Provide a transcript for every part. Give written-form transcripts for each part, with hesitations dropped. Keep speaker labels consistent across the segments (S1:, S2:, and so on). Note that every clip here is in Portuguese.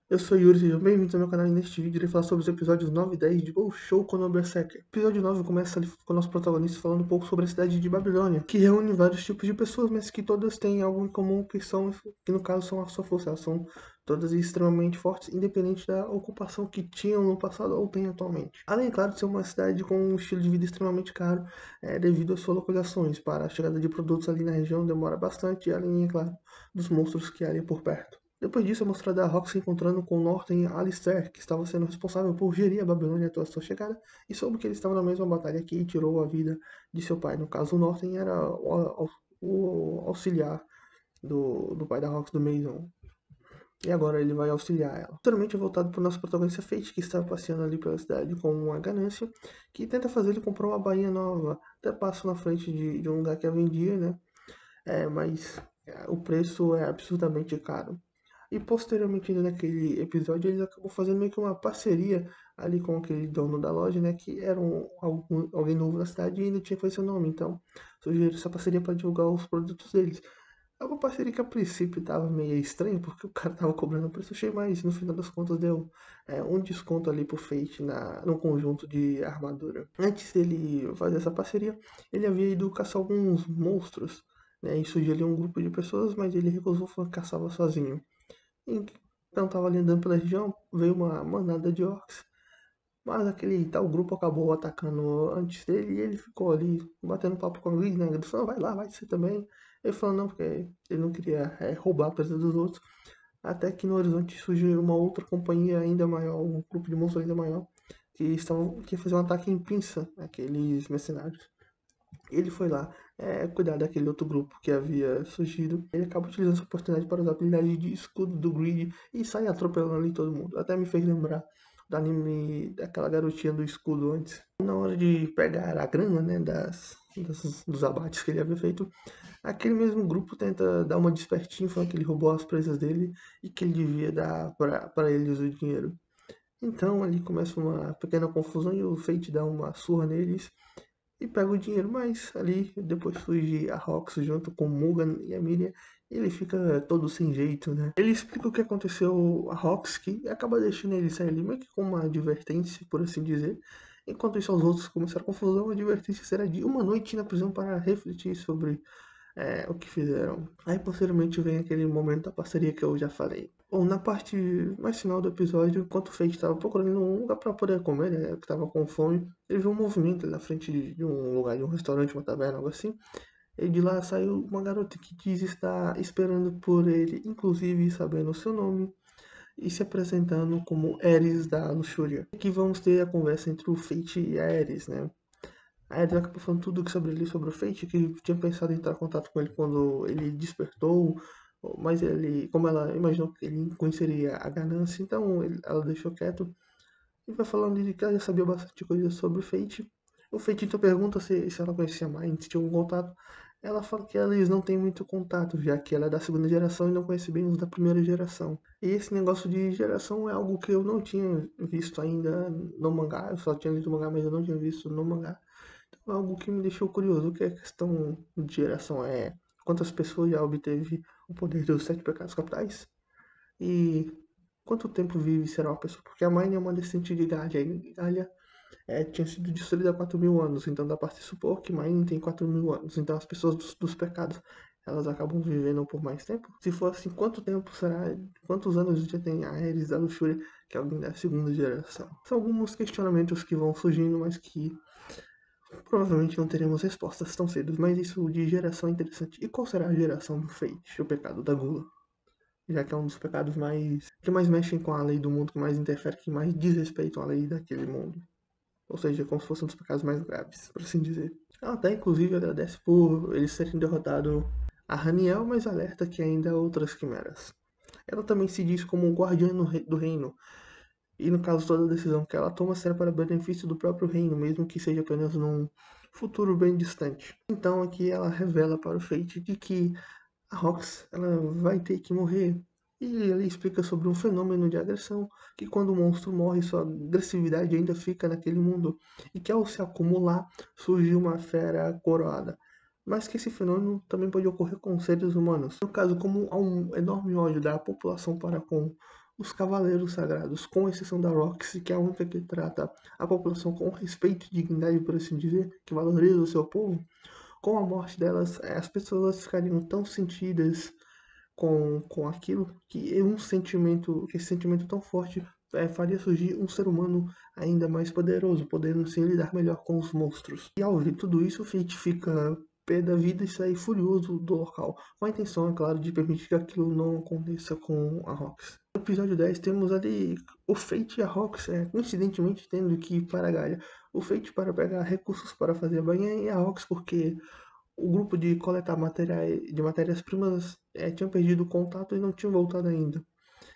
S1: Eu sou Yuri, sejam bem-vindos ao meu canal e neste vídeo irei falar sobre os episódios 9 e 10 de Goushou no Berserker. O episódio 9 começa ali com o nosso protagonista falando um pouco sobre a cidade de Babilônia, que reúne vários tipos de pessoas, mas que todas têm algo em comum, que no caso são a sua força. Elas são todas extremamente fortes, independente da ocupação que tinham no passado ou têm atualmente. Além, claro, de ser uma cidade com um estilo de vida extremamente caro, devido às suas localizações. Para a chegada de produtos ali na região demora bastante, além, é claro, dos monstros que há ali por perto. Depois disso, é mostrada a Rox se encontrando com Norten e Alistair, que estava sendo responsável por gerir a Babilônia até a sua chegada, e soube que ele estava na mesma batalha que tirou a vida de seu pai. No caso, o Norten era o auxiliar do pai da Rox, do Mason. E agora ele vai auxiliar ela. Posteriormente é voltado para o nosso protagonista Fate, que estava passeando ali pela cidade com uma ganância, que tenta fazer ele comprar uma bainha nova. Até passa na frente de um lugar que a vendia, né? Mas o preço é absurdamente caro. E posteriormente naquele episódio eles acabam fazendo meio que uma parceria ali com aquele dono da loja, né? Que era alguém novo na cidade e ainda tinha que fazer seu nome. Então sugeriram essa parceria para divulgar os produtos deles. É uma parceria que a princípio tava meio estranha, porque o cara tava cobrando um preço cheio, mas no final das contas deu um desconto ali pro Fate no conjunto de armadura. Antes dele fazer essa parceria, ele havia ido caçar alguns monstros, né? E sugeriu um grupo de pessoas, mas ele recusou, falou que caçava sozinho. Então tava ali andando pela região, veio uma manada de orcs, mas aquele tal grupo acabou atacando antes dele e ele ficou ali batendo papo com a Liz, né? Ele falou, vai lá, vai você também. Ele falou não, porque ele não queria roubar a presença dos outros. Até que no horizonte surgiu uma outra companhia ainda maior, um grupo de monstros ainda maior, que ia fazer um ataque em pinça, aqueles mercenários. Ele foi lá cuidar daquele outro grupo que havia surgido. Ele acaba utilizando essa oportunidade para usar a habilidade de escudo do Grid e sai atropelando ali todo mundo. Até me fez lembrar do anime daquela garotinha do escudo antes. Na hora de pegar a grana, né, dos abates que ele havia feito, aquele mesmo grupo tenta dar uma despertinho, falando que ele roubou as presas dele e que ele devia dar para eles o dinheiro. Então ali começa uma pequena confusão e o Fate dá uma surra neles e pega o dinheiro, mas ali depois surge a Rox junto com o Mugan e a Miriam, e ele fica todo sem jeito, né? Ele explica o que aconteceu a Rox, que acaba deixando ele sair ali meio que com uma advertência, por assim dizer. Enquanto isso, os outros começaram a confusão, a advertência será de uma noite na prisão para refletir sobre o que fizeram. Aí posteriormente vem aquele momento da parceria que eu já falei. Bom, na parte mais final do episódio, enquanto o Fate estava procurando um lugar para poder comer, né, que estava com fome, ele viu um movimento ali na frente de um lugar, de um restaurante, uma taverna, algo assim. E de lá saiu uma garota que diz estar esperando por ele, inclusive sabendo o seu nome e se apresentando como Ares da Luxúria. Aqui vamos ter a conversa entre o Fate e a Ares, né? Aí ele acabou falando tudo sobre ele, sobre o Fate, que tinha pensado em entrar em contato com ele quando ele despertou, mas ele, como ela imaginou que ele conheceria a ganância, então ela deixou quieto. E vai falando de que ela já sabia bastante coisa sobre o Fate. O Fate então pergunta se ela conhecia mais, se tinha algum contato. Ela fala que eles não têm muito contato, já que ela é da segunda geração e não conhece bem os da primeira geração. E esse negócio de geração é algo que eu não tinha visto ainda no mangá, eu só tinha lido o mangá, mas eu não tinha visto no mangá. Então, algo que me deixou curioso, o que é a questão de geração é quantas pessoas já obteve o poder dos sete pecados capitais e quanto tempo vive será uma pessoa, porque a Mine é uma descendente de Gaia, e Gaia tinha sido destruída há 4.000 anos, então dá para se supor que Mine tem 4.000 anos, então as pessoas dos pecados elas acabam vivendo por mais tempo. Se for assim, quanto tempo será, quantos anos já tem a Ares da Luxúria, que é alguém da segunda geração? São alguns questionamentos que vão surgindo, mas que provavelmente não teremos respostas tão cedo, mas isso de geração é interessante. E qual será a geração do Fate, o pecado da gula? Já que é um dos pecados que mais mexem com a lei do mundo, que mais interfere, que mais desrespeitam a lei daquele mundo. Ou seja, como se fosse um dos pecados mais graves, por assim dizer. Ela até inclusive agradece por eles terem derrotado a Raniel, mas alerta que ainda há outras quimeras. Ela também se diz como guardiã do reino, e no caso toda decisão que ela toma será para benefício do próprio reino, mesmo que seja apenas num futuro bem distante. Então aqui ela revela para o Fate de que a Rox ela vai ter que morrer. E ele explica sobre um fenômeno de agressão, que quando o monstro morre, sua agressividade ainda fica naquele mundo, e que ao se acumular, surge uma fera coroada. Mas que esse fenômeno também pode ocorrer com seres humanos. No caso, como há um enorme ódio da população para com os Cavaleiros Sagrados, com exceção da Roxy, que é a única que trata a população com respeito e dignidade, por assim dizer, que valoriza o seu povo. Com a morte delas, as pessoas ficariam tão sentidas com aquilo que esse sentimento tão forte faria surgir um ser humano ainda mais poderoso, podendo sim lidar melhor com os monstros. E ao ver tudo isso, o Fate fica pé da vida e sai furioso do local, com a intenção, é claro, de permitir que aquilo não aconteça com a Rox. No episódio 10 temos ali o Fate e a Rox, coincidentemente tendo que ir para a Gaia. O Fate para pegar recursos para fazer a banha e a Rox porque o grupo de coletar matérias-primas tinha perdido o contato e não tinha voltado ainda.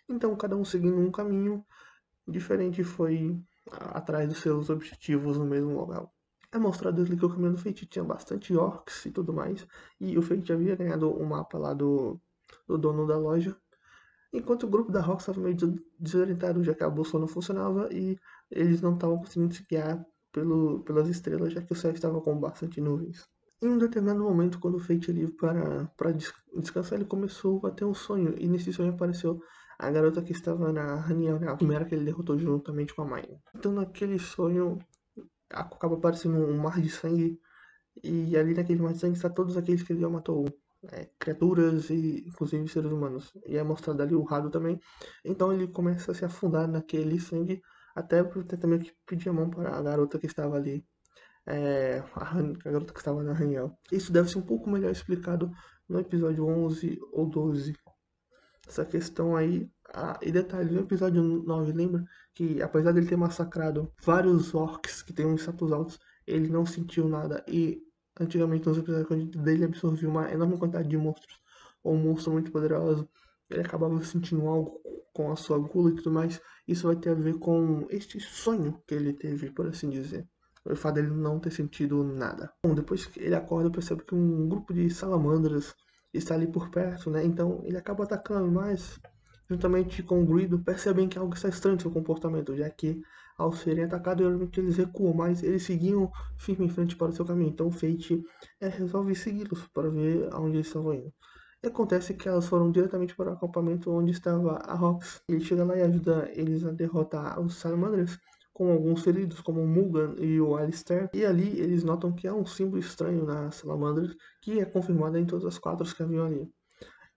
S1: Então, cada um seguindo um caminho diferente foi atrás dos seus objetivos no mesmo local. É mostrado ali que o caminho do Fate tinha bastante orcs e tudo mais, e o Fate havia ganhado um mapa lá do dono da loja, enquanto o grupo da Rock estava meio desorientado, já que a bússola não funcionava e eles não estavam conseguindo se guiar pelas estrelas, já que o céu estava com bastante nuvens. Em um determinado momento, quando o Fate ali para descansar, ele começou a ter um sonho. E nesse sonho apareceu a garota que estava na reunião, né? A primeira que ele derrotou juntamente com a Mine. Então naquele sonho acaba aparecendo um mar de sangue. E ali naquele mar de sangue está todos aqueles que ele já matou. Criaturas e inclusive seres humanos. E é mostrado ali o Rado também. Então ele começa a se afundar naquele sangue. Até por ter também que pedir a mão para a garota que estava ali a garota que estava na reunião. Isso deve ser um pouco melhor explicado no episódio 11 ou 12. Essa questão aí. E detalhe, no episódio 9, lembra que apesar dele ter massacrado vários orcs que têm uns status altos, ele não sentiu nada. E antigamente nos episódios dele absorvia uma enorme quantidade de monstros, ou um monstro muito poderoso, ele acabava sentindo algo com a sua gula e tudo mais. Isso vai ter a ver com este sonho que ele teve, por assim dizer. O fato dele não ter sentido nada. Bom, depois que ele acorda, percebe que um grupo de salamandras está ali por perto, né? Então ele acaba atacando, mas juntamente com o Greedo percebem que algo está estranho no seu comportamento, já que ao serem atacados, geralmente eles recuam, mas eles seguiam firme em frente para o seu caminho. Então o Fate resolve segui-los para ver aonde eles estavam indo. E acontece que elas foram diretamente para o acampamento onde estava a Rox. Ele chega lá e ajuda eles a derrotar os Salamandras, com alguns feridos, como o Mugan e o Alistair. E ali eles notam que há um símbolo estranho nas Salamandras, que é confirmado em todas as quatro que haviam ali.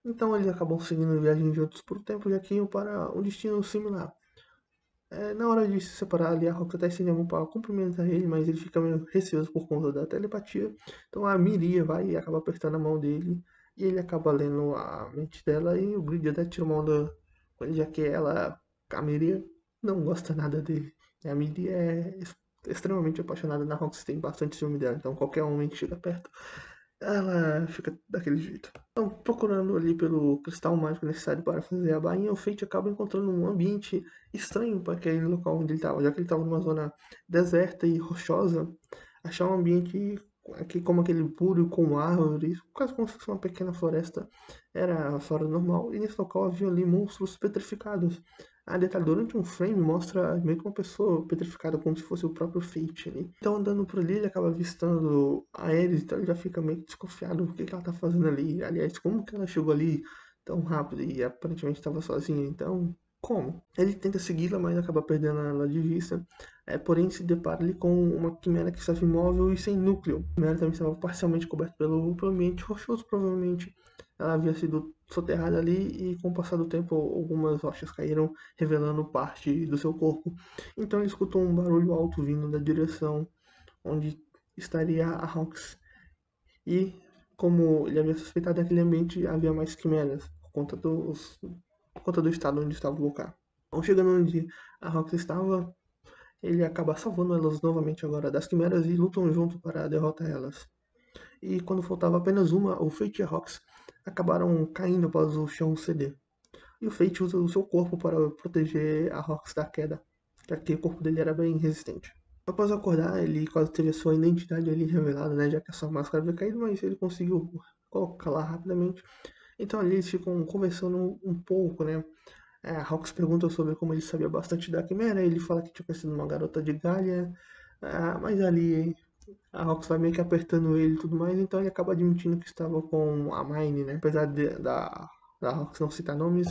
S1: Então eles acabam seguindo viagem juntos por um tempo, já que iam para um destino similar. Na hora de se separar ali, a Rox até estende a mão para cumprimentar ele, mas ele fica meio receoso por conta da telepatia. Então a Miria vai e acaba apertando a mão dele, e ele acaba lendo a mente dela, e o Grid até tira uma onda com ele, já que a Miria, não gosta nada dele. A Miria é extremamente apaixonada na Rox, tem bastante ciúme dela, então qualquer homem que chega perto ela fica daquele jeito. Então, procurando ali pelo cristal mágico necessário para fazer a bainha, o Fate acaba encontrando um ambiente estranho para aquele local onde ele estava, já que ele estava numa zona deserta e rochosa. Achar um ambiente aqui como aquele puro com árvores, quase como se fosse uma pequena floresta, era fora do normal. E nesse local havia ali monstros petrificados. Detalhe, durante um frame mostra meio que uma pessoa petrificada, como se fosse o próprio Fate ali. Então, andando por ali, ele acaba avistando a Ares, então ele já fica meio que desconfiado do que ela tá fazendo ali. Aliás, como que ela chegou ali tão rápido e aparentemente estava sozinha? Então, como? Ele tenta segui-la, mas acaba perdendo ela de vista. Porém, se depara ali com uma quimera que estava imóvel e sem núcleo. A quimera também estava parcialmente coberta pelo ambiente rochoso, provavelmente. Ela havia sido soterrada ali e com o passar do tempo algumas rochas caíram, revelando parte do seu corpo. Então ele escutou um barulho alto vindo da direção onde estaria a Rox. E como ele havia suspeitado naquele ambiente, havia mais quimeras por conta do estado onde estava o lugar. Então, chegando onde a Rox estava, ele acaba salvando elas novamente agora das quimeras e lutam junto para derrotar elas. E quando faltava apenas uma, o Fate e a Rox acabaram caindo após o chão ceder. E o Fate usa o seu corpo para proteger a Rox da queda, já que o corpo dele era bem resistente. Após acordar, ele quase teve a sua identidade ali revelada, né, já que a sua máscara havia caído, mas ele conseguiu colocá-la rapidamente. Então ali eles ficam conversando um pouco, né. A Rox pergunta sobre como ele sabia bastante da Quimera, ele fala que tinha conhecido uma garota de Galha, mas ali a Rox vai meio que apertando ele e tudo mais, então ele acaba admitindo que estava com a Mine, né? Apesar da Rox não citar nomes,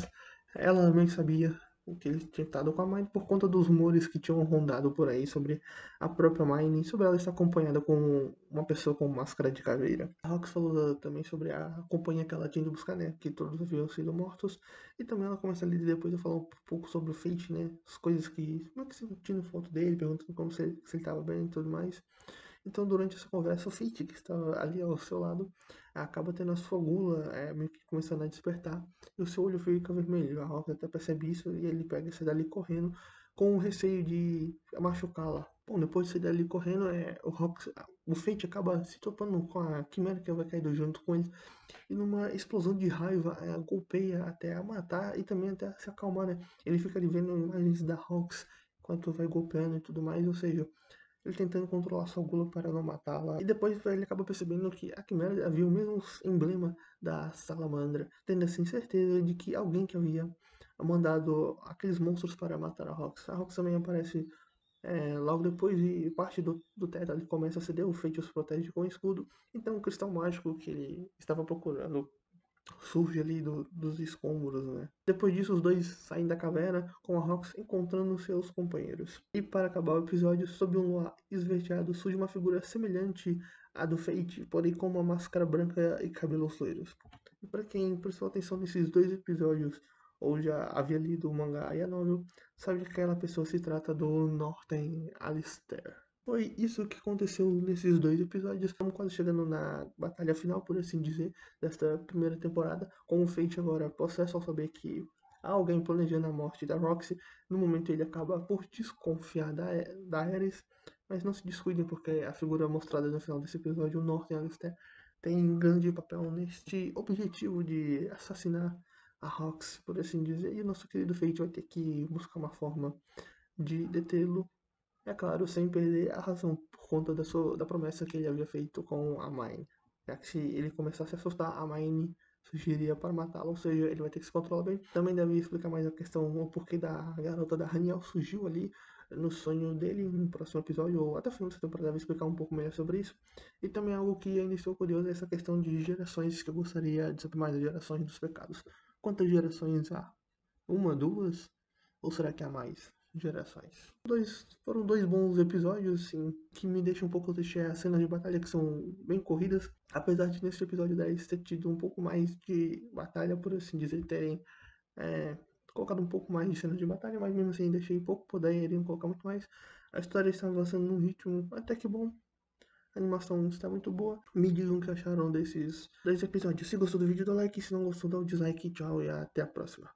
S1: ela também sabia o que ele tinha estado com a Mine por conta dos rumores que tinham rondado por aí sobre a própria Mine, sobre ela estar acompanhada com uma pessoa com máscara de caveira. A Rox falou também sobre a companhia que ela tinha de buscar, né, que todos haviam sido mortos, e também ela começa ali depois a falar um pouco sobre o Fate, né, as coisas que, como é que sentindo foto dele, perguntando como se ele estava bem e tudo mais. Então, durante essa conversa, o Fate, que estava ali ao seu lado, acaba tendo a sua gula meio que começando a despertar, e o seu olho fica vermelho. A Rock até percebe isso e ele pega e sai dali correndo, com o receio de machucá-la. Bom, depois de sair dali correndo, o Fate acaba se topando com a Quimera que vai cair junto com ele, e numa explosão de raiva, golpeia até a matar e também até se acalmar, né? Ele fica ali vendo imagens da Rox enquanto vai golpeando e tudo mais, ou seja, ele tentando controlar sua gula para não matá-la. E depois ele acaba percebendo que a Quimera havia o mesmo emblema da Salamandra, tendo assim certeza de que alguém que havia mandado aqueles monstros para matar a Rox. A Rox também aparece logo depois e parte do teto ali começa a ceder, o feitiço os protege com o escudo. Então o cristal mágico que ele estava procurando surge ali dos escombros, né? Depois disso, os dois saem da caverna com a Rox encontrando seus companheiros. E para acabar o episódio, sob um luar esverdeado, surge uma figura semelhante à do Fate, porém com uma máscara branca e cabelos loiros. E para quem prestou atenção nesses dois episódios, ou já havia lido o mangá e a novel, sabe que aquela pessoa se trata do Northern Alistair. Foi isso que aconteceu nesses dois episódios. Estamos quase chegando na batalha final, por assim dizer, desta primeira temporada. Com o Fate agora possessa ao saber que há alguém planejando a morte da Roxy. No momento ele acaba por desconfiar da Ares, mas não se descuidem porque a figura mostrada no final desse episódio, o Northern Alistair, tem grande papel neste objetivo de assassinar a Roxy, por assim dizer. E o nosso querido Fate vai ter que buscar uma forma de detê-lo, é claro, sem perder a razão por conta da promessa que ele havia feito com a Mine. Já que se ele começasse a assustar, a Mine surgiria para matá-lo, ou seja, ele vai ter que se controlar bem. Também deve explicar mais a questão, o porquê da garota da Raniel surgiu ali no sonho dele no próximo episódio, ou até o final dessa temporada deve explicar um pouco melhor sobre isso. E também algo que ainda estou curioso é essa questão de gerações, que eu gostaria de saber mais das gerações dos pecados. Quantas gerações há? Uma, duas? Ou será que há mais gerações? Foram dois bons episódios, assim, que me deixam um pouco triste as cenas de batalha que são bem corridas. Apesar de nesse episódio 10 ter tido um pouco mais de batalha, por assim dizer, terem é, colocado um pouco mais de cenas de batalha, mas mesmo assim deixei pouco, poderiam colocar muito mais. A história está avançando num ritmo até que bom. A animação está muito boa. Me digam o que acharam desses dois episódios. Se gostou do vídeo, dá like. Se não gostou, dá o dislike. Tchau e até a próxima.